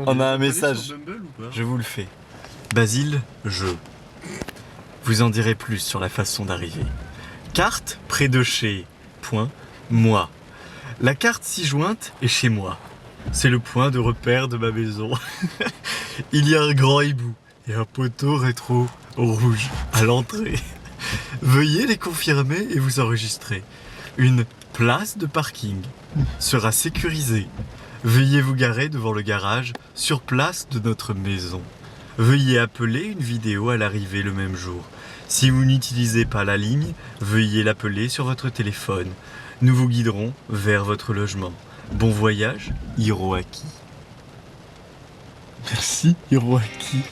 On a un message, je vous le fais. Basile, vous en direz plus sur la façon d'arriver. Carte près de chez, point, moi. La carte ci-jointe est chez moi. C'est le point de repère de ma maison. Il y a un grand hibou et un poteau rétro rouge à l'entrée. Veuillez les confirmer et vous enregistrer. Une place de parking sera sécurisée. Veuillez vous garer devant le garage sur place de notre maison. Veuillez appeler une vidéo à l'arrivée le même jour. Si vous n'utilisez pas la ligne, veuillez l'appeler sur votre téléphone. Nous vous guiderons vers votre logement. Bon voyage, Hiroaki. Merci, Hiroaki.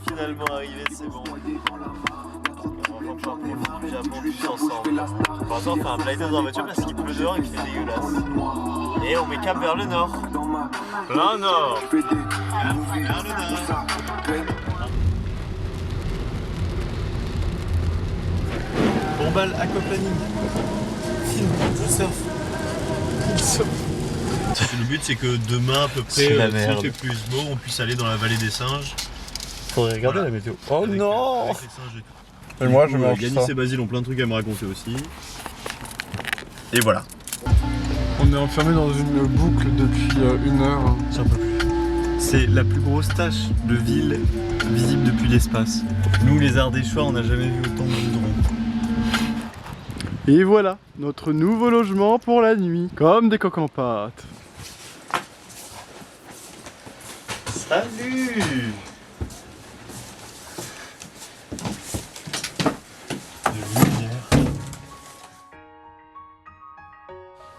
Finalement arrivé, c'est bon. On va pas plus ensemble. Par exemple, on fait un blind dans la voiture parce qu'il pleut dehors et qu'il fait dégueulasse. Et on met cap vers le nord. Plein nord. Vers le nord. Bombal aquaplaning. Film, je surfe. Le but c'est que demain à peu près, s'il fait plus beau, on puisse aller dans la vallée des singes. Faudrait regarder la météo. Oh avec, non avec les singes et tout. Et moi je mange Yanis ça. et Basile ont plein de trucs à me raconter aussi. Et voilà. On est enfermé dans une boucle depuis 1 heure. J'en peux plus. C'est la plus grosse tache de ville visible depuis l'espace. Nous les Ardéchois, on n'a jamais vu autant de goudron. Et voilà, notre nouveau logement pour la nuit. Comme des coques en pâte. Salut!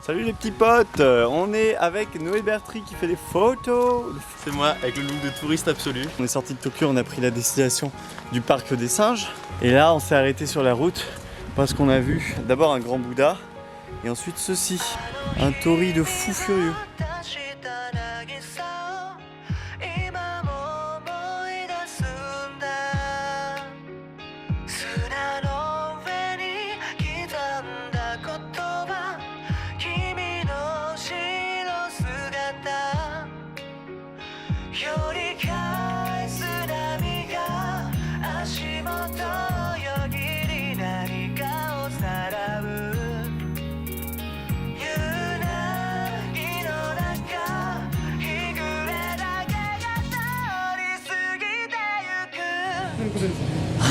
Salut les petits potes, on est avec Noé Bertry qui fait des photos. C'est moi avec le look de touriste absolu. On est sorti de Tokyo, on a pris la destination du parc des singes. Et là on s'est arrêté sur la route parce qu'on a vu d'abord un grand Bouddha et ensuite ceci, un tori de fou furieux.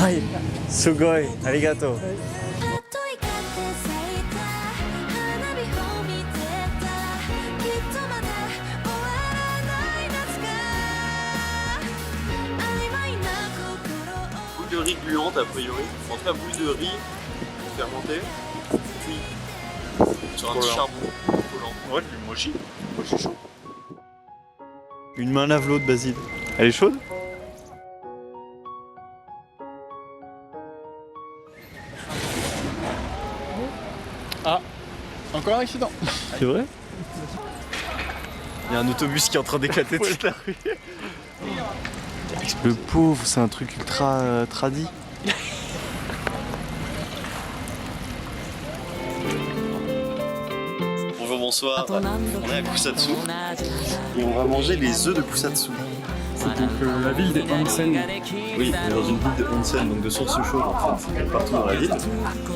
Hi, sugoi, arigato. Boule de riz gluante a priori. En tout cas boule de riz fermentée. Puis sur un petit charbon collant. Ouais, du mochi. Mochi chaud. Une main lave l'autre, Basile. Elle est chaude? Ah, encore un accident. C'est vrai? Il y a un autobus qui est en train d'éclater toute la rue. Le pauvre, c'est un truc ultra tradi. Bonjour, bonsoir. On est à Kusatsu et on va manger les œufs de Kusatsu. C'est donc la ville des onsen. Oui, on est dans une ville de onsen, donc de source chaude en fait, partout dans la ville.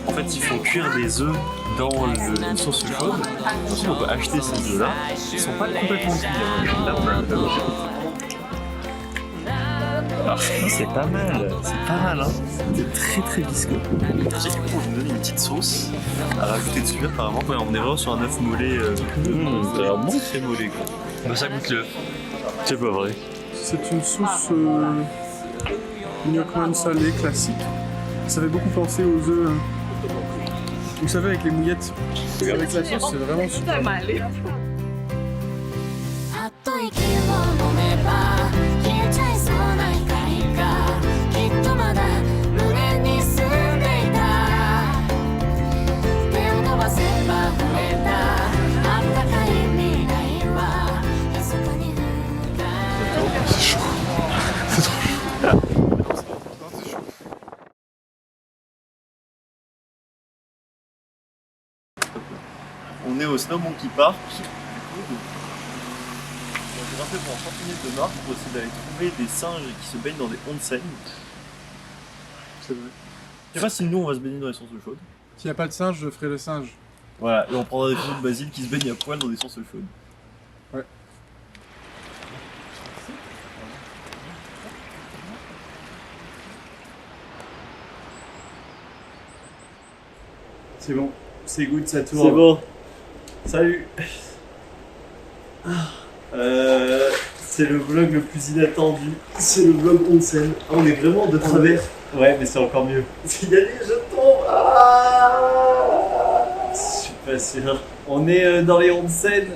En fait, ils font cuire des œufs dans une sauce chaude. Ensuite, on peut acheter ces œufs-là. Ils sont pas complètement cuits. Hein. Là, on a le alors, c'est pas mal, hein. C'est très très visqueux. Et du coup, on nous donne une petite sauce à rajouter dessus. Apparemment, quand on est vraiment sur un œuf mollet, vraiment très mollet quoi. Bah, ça goûte l'œuf. C'est pas vrai. C'est une sauce uniquement salée, classique. Ça fait beaucoup penser aux œufs Vous savez, avec les mouillettes, avec la sauce, c'est vraiment super. あっと息を飲めば消えちゃいそうな光がきっとまだ胸に住んでいた手を伸ばせば触れたあったかい未来は密かに浮かぶ C'est chaud. C'est trop chaud. C'est chaud. On est au Snow Monkey Park. On a fait pour 30 minutes de marche pour essayer d'aller trouver des singes qui se baignent dans des onsen. C'est vrai. Je sais pas si nous on va se baigner dans les sources chaudes. S'il n'y a pas de singe, je ferai le singe. Voilà, et on prendra des photos de Basile qui se baignent à poil dans des sources chaudes. Ouais. C'est bon, c'est good, ça tourne. C'est bon. Salut. C'est le vlog le plus inattendu. C'est le vlog onsen. Ah, on est vraiment de travers. Ouais, mais c'est encore mieux. Il y a des jetons. Je suis pas sûr. On est dans les onsen.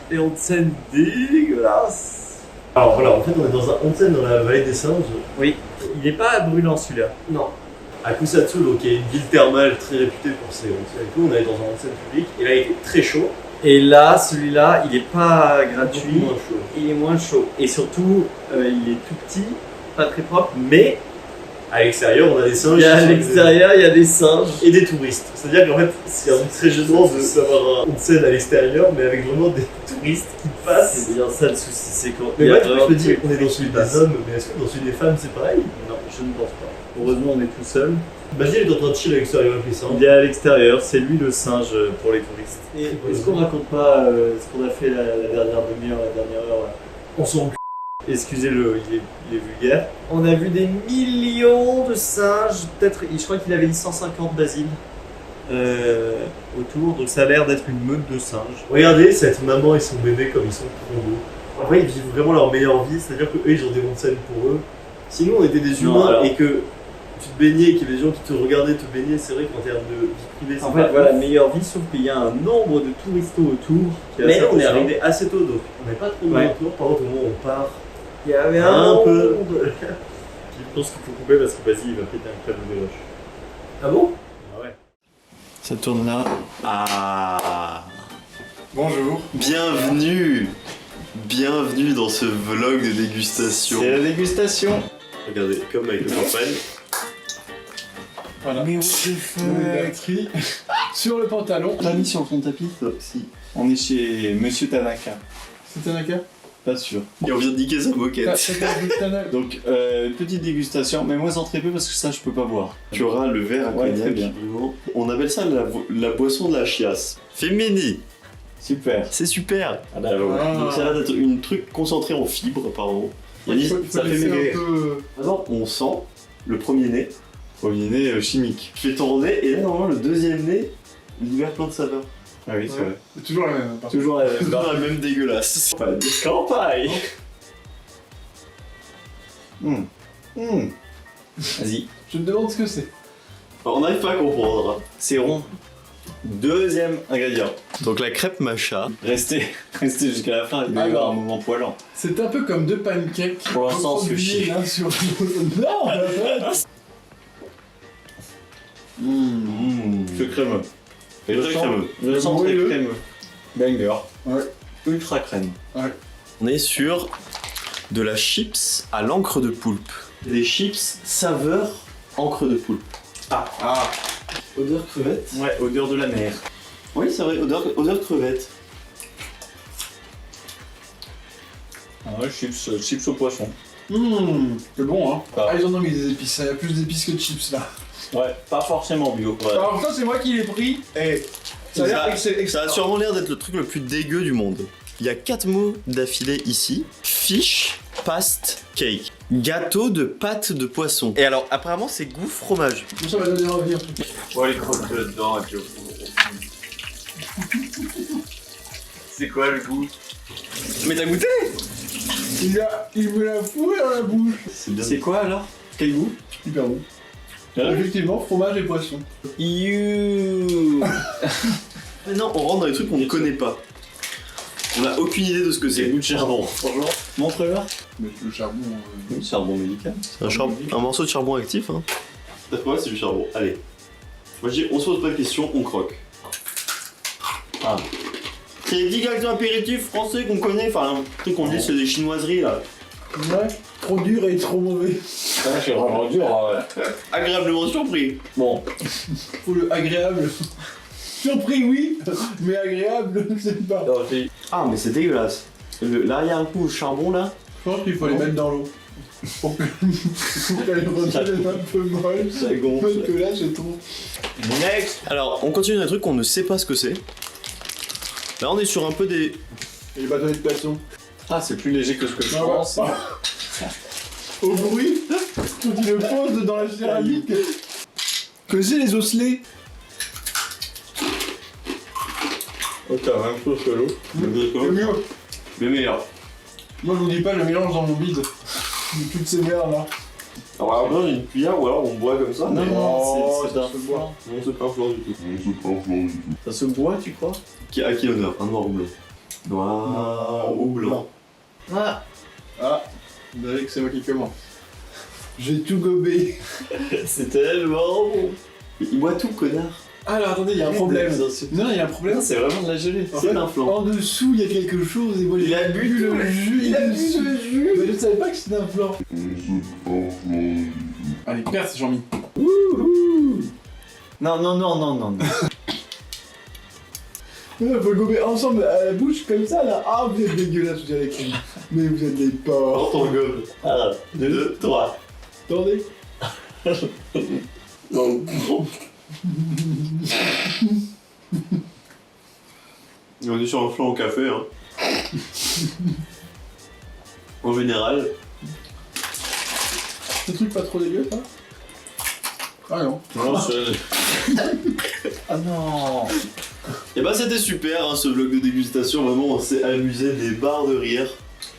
Les onsen dégueulasses. Alors voilà, en fait, on est dans un onsen dans la vallée des singes. Oui. Il n'est pas brûlant celui-là. Non. À Kusatsu, donc, qui est une ville thermale très réputée pour ses onsen et tout, on est dans un onsen public. Et là, il est très chaud. Et là, celui-là, il n'est pas gratuit. Moins chaud. Il est moins chaud. Et surtout, il est tout petit, pas très propre, mais à l'extérieur, on a des singes. À l'extérieur, il y a des singes. Et des touristes. C'est-à-dire qu'en fait, c'est un truc très gênant d'avoir un onsen à l'extérieur, mais avec vraiment des touristes qui passent. C'est bien ça le souci, c'est quand. Mais ouais, je me dis, on est dans celui des hommes, mais est-ce que dans celui des femmes, c'est pareil? Non, je ne pense pas. Heureusement, on est tout seul. Basile est en train de chiller à l'extérieur avec les singes. Il est à l'extérieur, c'est lui le singe pour les touristes. Et est-ce qu'on raconte pas ce qu'on a fait la dernière demi-heure, la dernière heure là? On s'en excusez-le, il est vulgaire. On a vu des millions de singes, peut-être, je crois qu'il avait dit 150 Basile autour, donc ça a l'air d'être une meute de singes. Regardez cette maman et son bébé comme ils sont trop beaux. En vrai, ils vivent vraiment leur meilleure vie, c'est-à-dire qu'eux ils ont des onsen pour eux. Si nous on était des humains et que tu te baignais, qu'il y avait des gens qui te regardaient te baigner, c'est vrai qu'en termes de vie privée, c'est en fait, voilà, meilleure vie, sauf qu'il y a un nombre de touristos autour. Mais on est arrivé assez tôt, donc on n'est pas trop loin autour. Par contre, au moment où on part, il y avait un peu. Je pense qu'il faut couper parce que vas-y, il va péter un câble de roche. Ah bon? Ah ouais. Ça tourne là. Ah. Bonjour. Bienvenue. Bienvenue dans ce vlog de dégustation. C'est la dégustation. Regardez, comme avec le champagne. Voilà. Mais what the fuck? Écrit sur le pantalon. T'as mis sur ton tapis? Si. On est chez Monsieur Tanaka. C'est Tanaka? Pas sûr. Et on vient de niquer sa moquette. Donc, petite dégustation, mais moins en très peu parce que ça je peux pas boire. Tu auras le verre à cognac. Très bien. On appelle ça la boisson de la chiasse. Fémini. Super. C'est super. Ah bah, donc ça a l'air d'être une truc concentré en fibres apparemment. Ça fait maigrir. Alors on sent le premier nez. Premier nez chimique. Je fais tourner et là normalement le deuxième nez, l'hiver plein de saveurs. Ah oui, c'est vrai. C'est toujours la même. Toujours la même. Toujours la même dégueulasse. Pas de campagne. Vas-y. Je me demande ce que c'est. On n'arrive pas à comprendre. C'est rond. Deuxième ingrédient. Donc la crêpe matcha. Restez jusqu'à la fin, il va y avoir un moment poilant. C'est un peu comme deux pancakes. Pour l'instant, sushi. L'un sur l'autre. Non, C'est crémeux. Très crémeux. Je sens très crémeux. Banger. Ouais. Ultra crème. Ouais. On est sur de la chips à l'encre de poulpe. Des chips saveur encre de poulpe. Ah. Odeur crevette. Ouais, odeur de la mer. Oui, c'est vrai, odeur crevette. Ah ouais, chips au poisson. C'est bon, hein. Ah. Ils en ont mis des épices. Il y a plus d'épices que de chips là. Ouais, pas forcément bio. Ouais. Alors ça, c'est moi qui l'ai pris. Et ça a sûrement l'air d'être le truc le plus dégueu du monde. Il y a 4 mots d'affilée ici. Fish, paste, cake. Gâteau de pâte de poisson. Et alors, apparemment, c'est goût fromage. Ça va donner envie. On va les croquer dedans et puis c'est quoi le goût? Mais t'as goûté? Il me l'a fourré dans la bouche. C'est quoi alors? Quel goût? Hyper bon. Effectivement, fromage et poisson. You. Maintenant, on rentre dans les trucs qu'on ne connaît pas. On a aucune idée de ce que c'est. Goût de charbon. Franchement, montre-le. Mais le charbon. Charbon médical. C'est un morceau de charbon actif. Hein. Ouais, c'est du charbon. Allez. Moi, je dis, on se pose pas de questions, on croque. Ah. C'est les 10 gars apéritifs français qu'on connaît. Enfin, un truc qu'on dit, c'est des chinoiseries là. Ouais, trop dur et trop mauvais. Ah, c'est vraiment dur, ouais. Agréablement surpris. Bon. Faut le agréable. Surpris, oui, mais agréable, c'est pas. Ah, mais c'est dégueulasse. Là, il y a un coup au charbon là. Je pense qu'il faut les mettre dans l'eau. Pour qu'elles redeviennent un peu molles. Ça gonfle. Parce que là, c'est trop. Next. Alors, on continue un truc qu'on ne sait pas ce que c'est. Là, on est sur un peu des. Et les bâtonnets de poisson. Ah, c'est plus léger que ce que je Ah, pense. Au bruit, quand il le pose dans la céramique. Que c'est les osselets? Ok, la même chose que l'eau. C'est mieux. Mais meilleur. Moi, je vous dis pas, je mélange dans mon bide. Toutes ces merdes là. Alors, on a une cuillère ou alors on boit comme ça. Non, mais non, c'est ça un se boit. Non, c'est pas un fleur du tout. Ça se boit, tu crois? À qui honneur? Un noir ou blanc? Noir ou blanc? Ah, vous savez que c'est moi qui commence. J'ai tout gobé. C'est tellement bon. Il boit tout, connard. Ah, alors attendez, il y a un problème. Non, il y a un problème. C'est vraiment de la gelée. En C'est fait, un flan. En dessous, il y a quelque chose et moi Il a bu le tout. jus. Il a bu dessus. le jus. Mais je savais pas que c'était un flan. Allez, perce, Jean-Mi. Non, non, non, non, non. Non, faut le gober ensemble à la bouche comme ça là. Ah, vous êtes dégueulasse, vous avec lui. Mais vous êtes des porcs. Dans ton gobe. 1, 2, 3. Attendez. On est sur un flan au café, hein. En général. Ce truc pas trop dégueu, ça? Ah non. Non, c'est... Ah non. Et bah c'était super hein, ce vlog de dégustation, vraiment on s'est amusé des barres de rire.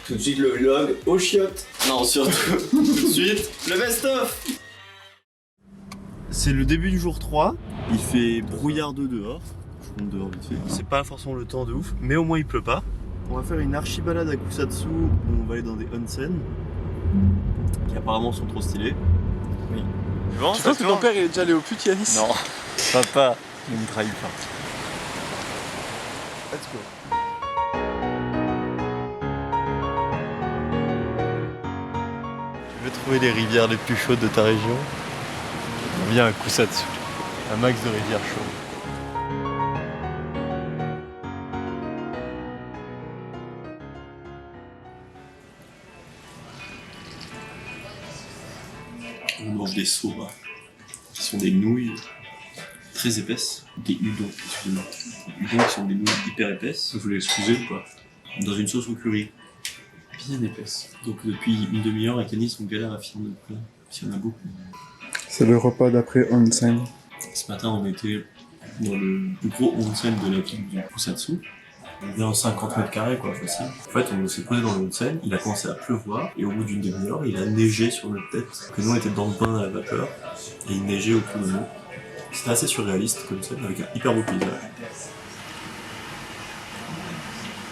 Tout de suite le vlog aux chiottes. Non surtout, tout de suite, le best-of. C'est le début du jour 3, il fait brouillardeux dehors. Je monte dehors vite fait. C'est pas forcément le temps de ouf, mais au moins il pleut pas. On va faire une archi-balade à Kusatsu où on va aller dans des onsen qui apparemment sont trop stylés. Oui. Tu penses que ton père il est déjà allé au pute Yanis? Non. Papa, ne me trahis pas. Let's go. Tu veux trouver les rivières les plus chaudes de ta région? Viens à Kusatsu, un max de rivières chaudes. On mange des soba, qui sont des nouilles très épaisses, des udon, excusez-moi. Des udon qui sont des nouilles hyper épaisses. Vous voulez excuser ou pas? Dans une sauce au curry. Bien épaisse. Donc depuis une demi-heure, avec Anis, on galère à finir notre plat. Parce qu'il y en a beaucoup. C'est le repas d'après onsen. Ce matin, on était dans le plus gros onsen de la ville du Kusatsu. On est en 50 mètres carrés, quoi, facile. En fait, on s'est posé dans le onsen, il a commencé à pleuvoir, et au bout d'une demi-heure, il a neigé sur notre tête. Que nous, on était dans le bain à la vapeur, et il neigeait autour de nous. C'était assez surréaliste comme ça, avec un hyper beau paysage.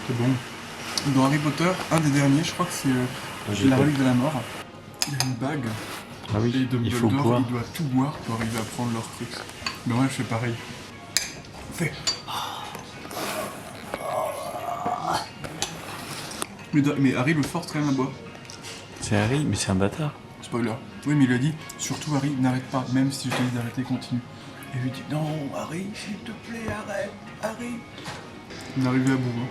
C'est bon. Dans Harry Potter, un des derniers, je crois que c'est J'ai la pas- relique de la mort. Il y a une bague. Ah oui, Et Dumbledore, il faut boire. il doit tout boire pour arriver à prendre leur truc. Mais moi, je fais pareil. Fais. Mais Harry le force quand même à boire. C'est Harry, mais c'est un bâtard. Spoiler. Oui, mais il a dit, surtout Harry, n'arrête pas, même si je te dis d'arrêter, continue. Et lui dit, non, Harry, s'il te plaît, arrête, Harry. On est arrivé à bout. Hein.